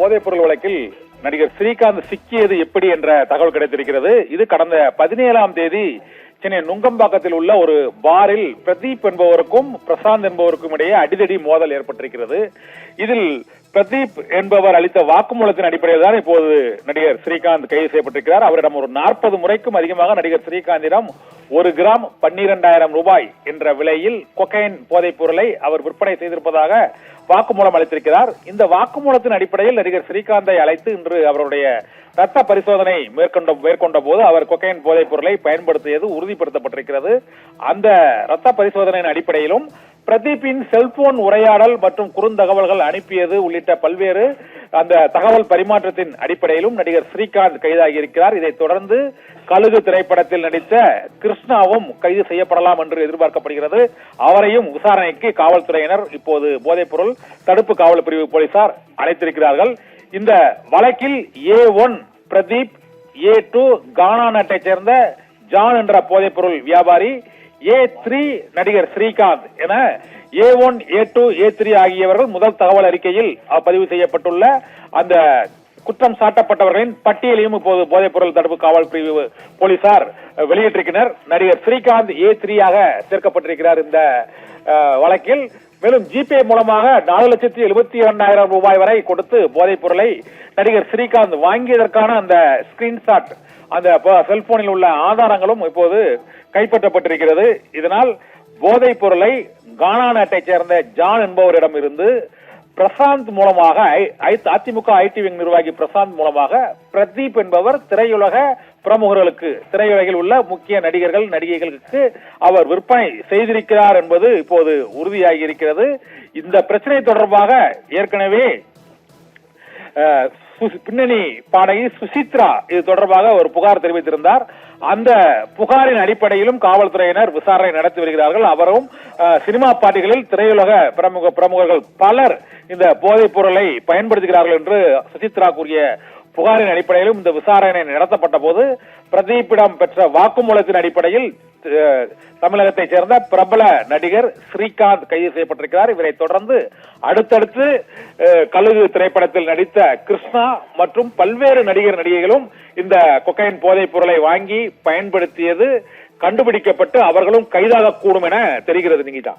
போதைப் பொருள் வழக்கில் நடிகர் ஸ்ரீகாந்த் சிக்கியது எப்படி என்ற தகவல் கிடைத்திருக்கிறது. இது கடந்த 17ஆம் தேதி சென்னை நுங்கம்பாக்கத்தில் உள்ள ஒரு பாரில் பிரதீப் என்பவருக்கும் பிரசாந்த் என்பவருக்கும் இடையே அடிதடி மோதல் ஏற்பட்டிருக்கிறது. இதில் பிரதீப் என்பவர் அளித்த வாக்குமூலத்தின் அடிப்படையில் தான் இப்போது நடிகர் ஸ்ரீகாந்த் கைது செய்யப்பட்டிருக்கிறார். அவரிடம் ஒரு 40 முறைக்கும் அதிகமாக நடிகர் ஸ்ரீகாந்திடம் 1 கிராம் 12,000 ரூபாய் என்ற விலையில் கொக்கைன் போதைப் பொருளை அவர் விற்பனை செய்திருப்பதாக வாக்குமூலம் அளித்திருக்கிறார். இந்த வாக்குமூலத்தின் அடிப்படையில் நடிகர் ஸ்ரீகாந்தை அழைத்து இன்று அவருடைய ரத்த பரிசோதனை மேற்கொண்ட போது அவர் கொக்கைன் போதைப் பொருளை பயன்படுத்தியது உறுதிப்படுத்தப்பட்டிருக்கிறது. அந்த ரத்த பரிசோதனையின் அடிப்படையிலும் பிரதீப்பின் செல்போன் உரையாடல் மற்றும் குறுந்தகவல்கள் அனுப்பியது உள்ளிட்ட பல்வேறு அந்த தகவல் பரிமாற்றத்தின் அடிப்படையிலும் நடிகர் ஸ்ரீகாந்த் கைதாகி இருக்கிறார். இதைத் தொடர்ந்து கழுகு திரைப்படத்தில் நடித்த கிருஷ்ணாவும் கைது செய்யப்படலாம் என்று எதிர்பார்க்கப்படுகிறது. அவரையும் விசாரணைக்கு காவல்துறையினர் இப்போது போதைப்பொருள் தடுப்பு காவல் பிரிவு போலீசார் அழைத்திருக்கிறார்கள். இந்த வழக்கில் A1 பிரதீப், A2 கானா நாட்டைச் சேர்ந்த ஜான் என்ற போதைப்பொருள் வியாபாரி, A3 நடிகர் ஸ்ரீகாந்த் என A1, A2, A3 ஆகியவர்கள் முதல் தகவல் அறிக்கையில் பதிவு செய்யப்பட்டுள்ள அந்த குற்றம் சாட்டப்பட்டவர்களின் பட்டியலையும் இப்போது போதைப்பொருள் தடுப்பு காவல் பிரிவு போலீசார் வெளியிட்டிருக்கிறார். நடிகர் ஸ்ரீகாந்த் A3 ஆக சேர்க்கப்பட்டிருக்கிறார் இந்த வழக்கில். மேலும் ஜிபே மூலமாக 4,72,000 ரூபாய் வரை கொடுத்து போதைப் பொருளை நடிகர் ஸ்ரீகாந்த் வாங்கியதற்கான அந்த ஸ்கிரீன்ஷாட், அந்த செல்போனில் உள்ள ஆதாரங்களும் இப்போது கைப்பற்றப்பட்டிருக்கிறது. இதனால் போதைப் பொருளை கானா நாட்டைச் சேர்ந்த ஜான் என்பவரிடம் இருந்து பிரசாந்த் மூலமாக, அதிமுக ஐடி விங் நிர்வாகி பிரசாந்த் மூலமாக பிரதீப் என்பவர் திரையுலக பிரமுகர்களுக்கு, திரையுலகில் உள்ள முக்கிய நடிகர்கள் நடிகைகளுக்கு அவர் விற்பனை செய்திருக்கிறார் என்பது இப்போது உறுதியாகி இருக்கிறது. இந்த பிரச்சனை தொடர்பாக ஏற்கனவே பின்னணி பாடகி சுசித்ரா இது தொடர்பாக ஒரு புகார் தெரிவித்திருந்தார். அந்த புகாரின் அடிப்படையிலும் காவல்துறையினர் விசாரணை நடத்தி வருகிறார்கள். அவரும் சினிமா பாட்டிகளில் திரையுலக பிரமுகர்கள் பலர் இந்த போதைப் பொருளை பயன்படுத்துகிறார்கள் என்று சுசித்ரா கூறிய புகாரின் அடிப்படையிலும் இந்த விசாரணை நடத்தப்பட்ட போது பிரதீப்பிடம் பெற்ற வாக்குமூலத்தின் அடிப்படையில் தமிழகத்தைச் சேர்ந்த பிரபல நடிகர் ஸ்ரீகாந்த் கைது செய்யப்பட்டிருக்கிறார். இவரை தொடர்ந்து அடுத்தடுத்து கழுகு திரைப்படத்தில் நடித்த கிருஷ்ணா மற்றும் பல்வேறு நடிகர் நடிகைகளும் இந்த கொக்கைன் போதைப் பொருளை வாங்கி பயன்படுத்தியது கண்டுபிடிக்கப்பட்டு அவர்களும் கைதாக கூடும் என தெரிகிறது. நிகிதா.